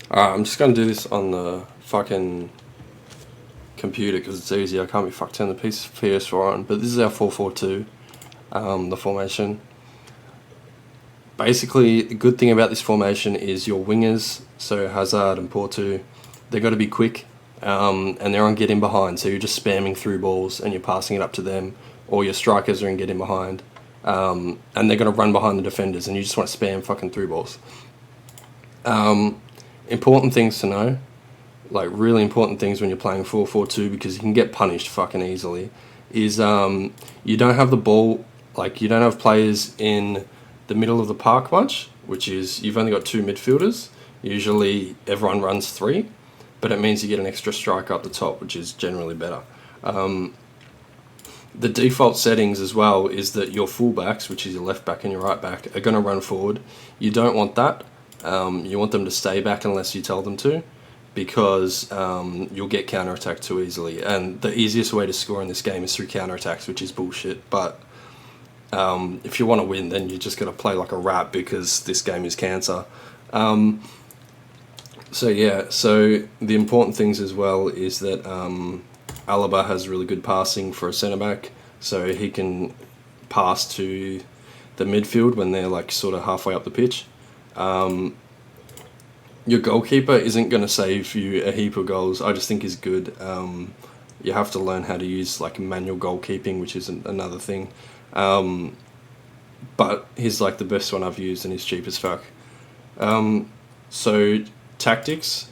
Alright, I'm just gonna do this on the fucking computer because it's easier. I can't be fucked turn the PS4 on. But this is our 4-4-2, the formation. Basically, the good thing about this formation is your wingers, so Hazard and Porto, they've got to be quick, and they're on get in behind. So you're just spamming through balls and you're passing it up to them, or your strikers are in get in behind, and they're going to run behind the defenders, and you just want to spam fucking through balls. Important things to know, like really important things when you're playing 4-4-2, because you can get punished fucking easily, is you don't have the ball, like you don't have players in the middle of the park much, which is you've only got two midfielders. Usually everyone runs three, but it means you get an extra striker up the top, which is generally better. The default settings as well is that your fullbacks, which is your left back and your right back, are going to run forward. You don't want that. You want them to stay back unless you tell them to, because you'll get counter-attacked too easily. And the easiest way to score in this game is through counter-attacks, which is bullshit. But if you want to win, then you just got to play like a rat, because this game is cancer. So the important things as well is that Alaba has really good passing for a centre-back, so he can pass to the midfield when they're like sort of halfway up the pitch. Your goalkeeper isn't going to save you a heap of goals. I just think is good. You have to learn how to use like manual goalkeeping, which is another thing. But he's like the best one I've used, and he's cheap as fuck. So tactics.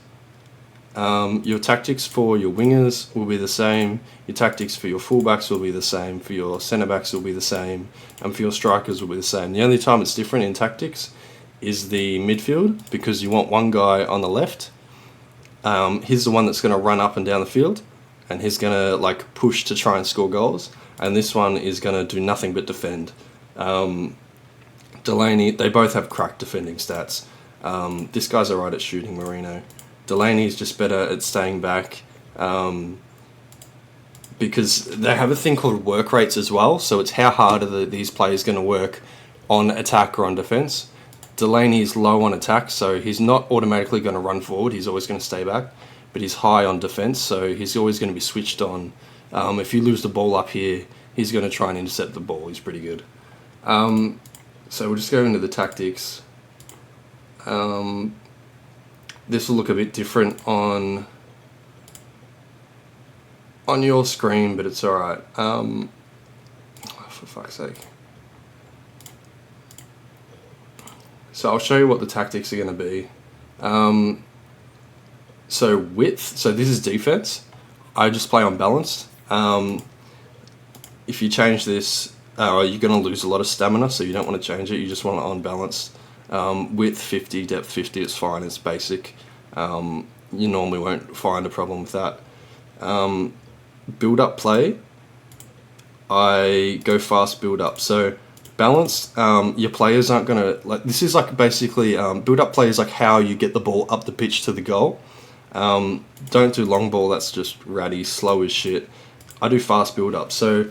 Your tactics for your wingers will be the same. Your tactics for your fullbacks will be the same. For your centre backs will be the same, and for your strikers will be the same. The only time it's different in tactics is the midfield, because you want one guy on the left. He's the one that's going to run up and down the field, and he's going to like push to try and score goals. And this one is going to do nothing but defend. Delaney, they both have cracked defending stats. This guy's alright at shooting, Marino. Delaney's just better at staying back, because they have a thing called work rates as well. So it's how hard are these players going to work on attack or on defence. Delaney is low on attack, so he's not automatically going to run forward. He's always going to stay back, but he's high on defence, so he's always going to be switched on. If you lose the ball up here, he's going to try and intercept the ball. He's pretty good. So we'll just go into the tactics. This will look a bit different on your screen, but it's alright. For fuck's sake. So I'll show you what the tactics are going to be. So width, so this is defense. I just play on balanced. If you change this, you're going to lose a lot of stamina, so you don't want to change it. You just want it on balanced. Width 50, depth 50, it's fine, it's basic. You normally won't find a problem with that. Build up play, I go fast build up. So balanced, your players aren't going to, like, this is like basically, build up play is like how you get the ball up the pitch to the goal. Don't do long ball, that's just ratty, slow as shit. I do fast build up. So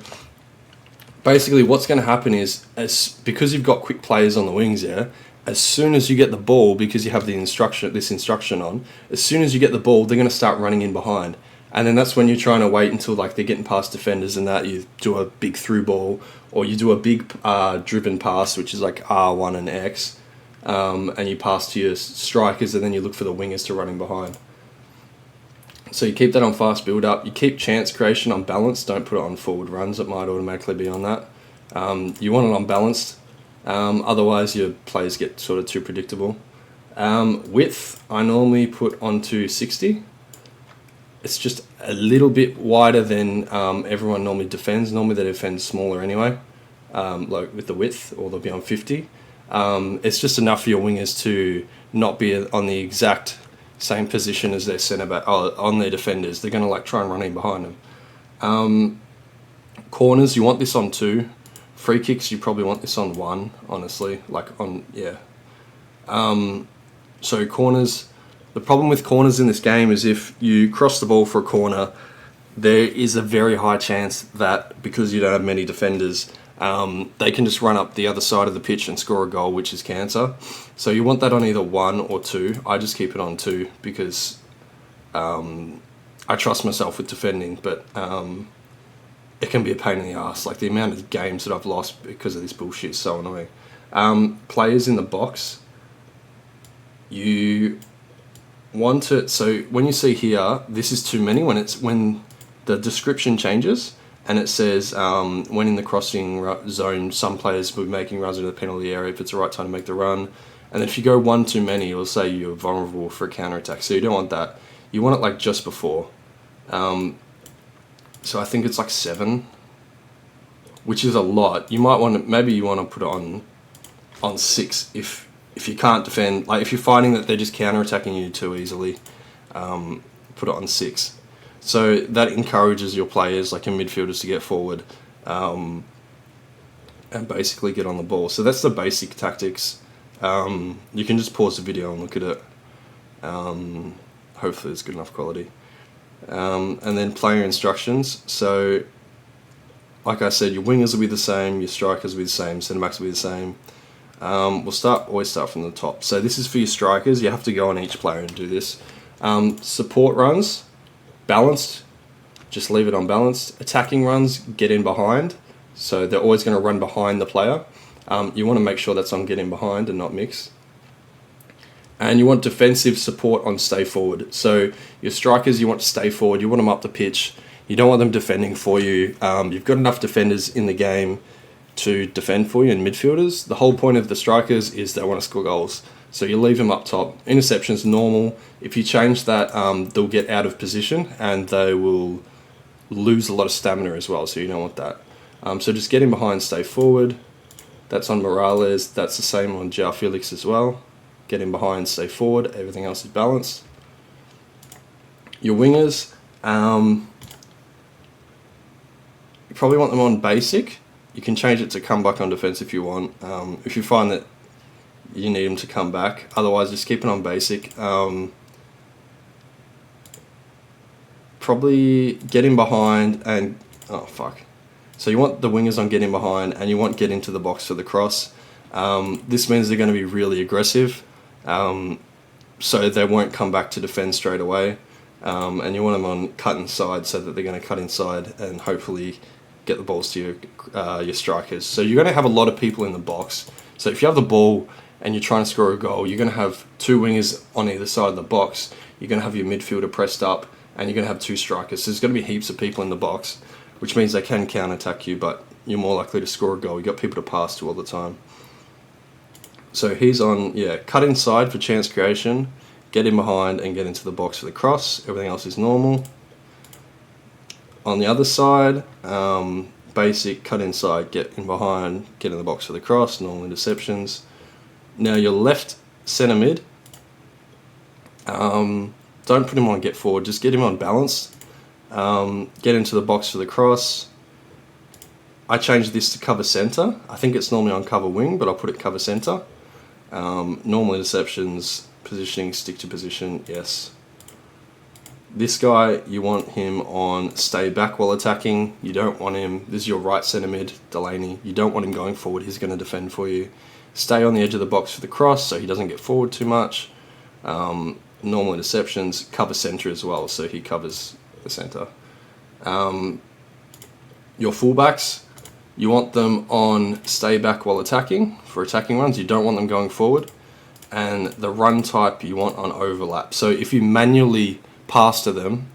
basically what's going to happen is, because you've got quick players on the wings, as soon as you get the ball, because you have this instruction on, as soon as you get the ball, they're going to start running in behind. And then that's when you're trying to wait until like they're getting past defenders and that you do a big through ball, or you do a big driven pass, which is like R1 and X, and you pass to your strikers, and then you look for the wingers to run in behind. So you keep that on fast build up. You keep chance creation on balanced. Don't put it on forward runs. It might automatically be on that. You want it on balanced. Otherwise your players get sort of too predictable. Width, I normally put onto 60. It's just a little bit wider than everyone normally defends. Normally they defend smaller anyway, like with the width, or they'll be on 50. It's just enough for your wingers to not be on the exact same position as their centre back, on their defenders. They're going to like try and run in behind them. Corners, you want this on 2. Free kicks, you probably want this on 1, honestly. So corners, the problem with corners in this game is if you cross the ball for a corner, there is a very high chance that, because you don't have many defenders, they can just run up the other side of the pitch and score a goal, which is cancer. So you want that on either 1 or 2. I just keep it on 2 because I trust myself with defending, but it can be a pain in the ass. Like the amount of games that I've lost because of this bullshit is so annoying. Players in the box, you want it, so when you see here, this is too many, when the description changes and it says when in the crossing zone, some players will be making runs into the penalty area if it's the right time to make the run. And then if you go 1 too many, it'll say you're vulnerable for a counter attack. So you don't want that. You want it like just before. So I think it's like 7, which is a lot. You might want to, maybe you want to put it on 6 if you can't defend. Like if you're finding that they're just counter attacking you too easily, put it on 6. So that encourages your players, like your midfielders, to get forward and basically get on the ball. So that's the basic tactics. You can just pause the video and look at it. Hopefully it's good enough quality. And then player instructions. So like I said, your wingers will be the same, your strikers will be the same, centre backs will be the same. We'll always start from the top. So this is for your strikers. You have to go on each player and do this. Support runs, balanced, just leave it on balanced. Attacking runs, get in behind. So they're always going to run behind the player. You want to make sure that's on get in behind and not mix. And you want defensive support on stay forward. So your strikers, you want to stay forward. You want them up the pitch. You don't want them defending for you. You've got enough defenders in the game to defend for you, and midfielders. The whole point of the strikers is they want to score goals. So you leave them up top. Interceptions normal. If you change that, they'll get out of position and they will lose a lot of stamina as well. So you don't want that. So just get in behind, stay forward. That's on Morales. That's the same on João Felix as well. Get in behind, stay forward. Everything else is balanced. Your wingers, you probably want them on basic. You can change it to come back on defense if you want. If you find that you need them to come back. Otherwise, just keep it on basic. Probably get in behind and... Oh, fuck. So you want the wingers on get in behind and you want get into the box for the cross. This means they're going to be really aggressive. So they won't come back to defend straight away. And you want them on cut inside so that they're going to cut inside and hopefully get the balls to your strikers. So you're going to have a lot of people in the box. So if you have the ball and you're trying to score a goal, you're going to have 2 wingers on either side of the box. You're going to have your midfielder pressed up and you're going to have 2 strikers. So there's going to be heaps of people in the box, which means they can counter-attack you, but you're more likely to score a goal. You've got people to pass to all the time. So he's on, cut inside for chance creation, get in behind and get into the box for the cross. Everything else is normal. On the other side, basic, cut inside, get in behind, get in the box for the cross, normal interceptions. Now your left centre mid, don't put him on get forward, just get him on balance. Get into the box for the cross. I changed this to cover centre. I think it's normally on cover wing, but I'll put it cover centre. Normal interceptions, positioning, stick to position, yes. This guy, you want him on stay back while attacking. You don't want him, this is your right centre mid, Delaney. You don't want him going forward, he's going to defend for you. Stay on the edge of the box for the cross so he doesn't get forward too much. Normal interceptions, cover centre as well, so he covers the centre. Your fullbacks, you want them on stay back while attacking for attacking runs. You don't want them going forward. And the run type you want on overlap. So if you manually pass to them,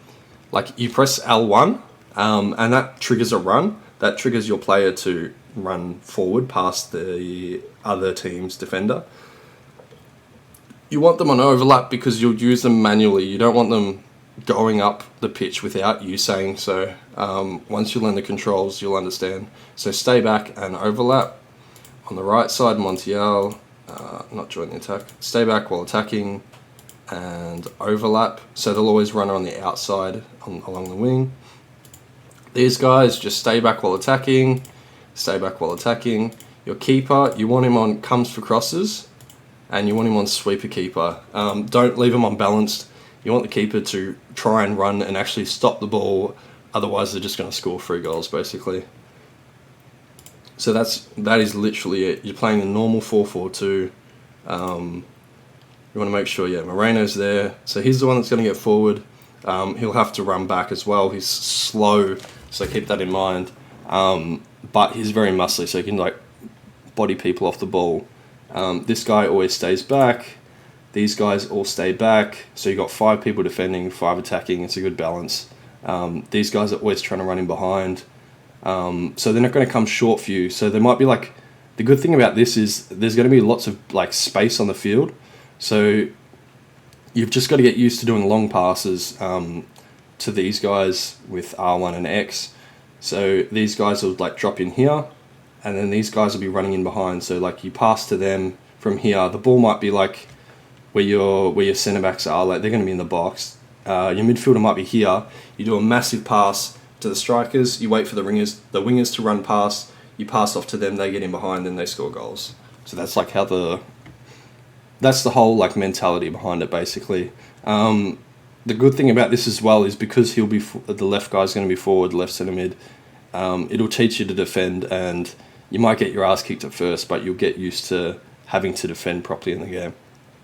like you press L1 and that triggers a run, that triggers your player to run forward past the other team's defender. You want them on overlap because you'll use them manually. You don't want them going up the pitch without you saying so. Once you learn the controls, you'll understand. So stay back and overlap. On the right side, Montiel, not join the attack. Stay back while attacking and overlap. So they'll always run on the outside along the wing. These guys just stay back while attacking, stay back while attacking. Your keeper, you want him on comes for crosses and you want him on sweeper keeper. Don't leave him on balanced. You want the keeper to try and run and actually stop the ball, otherwise they're just going to score 3 goals basically. So that is literally it. You're playing a normal 4-4-2. You want to make sure, Moreno's there. So he's the one that's going to get forward. He'll have to run back as well. He's slow, so keep that in mind. But he's very muscly, so he can like body people off the ball. This guy always stays back. These guys all stay back. So you got 5 people defending, 5 attacking. It's a good balance. These guys are always trying to run in behind. So they're not going to come short for you. So there might be like, the good thing about this is there's going to be lots of like space on the field. So you've just got to get used to doing long passes to these guys with R1 and X. So these guys will like drop in here, and then these guys will be running in behind. So like you pass to them from here. The ball might be like where your centre backs are. Like they're going to be in the box. Your midfielder might be here. You do a massive pass to the strikers. You wait for the wingers to run past. You pass off to them. They get in behind, and they score goals. So that's like that's the whole like mentality behind it, basically. The good thing about this as well is because he'll be the left guy's going to be forward, left centre mid. It'll teach you to defend, and you might get your ass kicked at first, but you'll get used to having to defend properly in the game.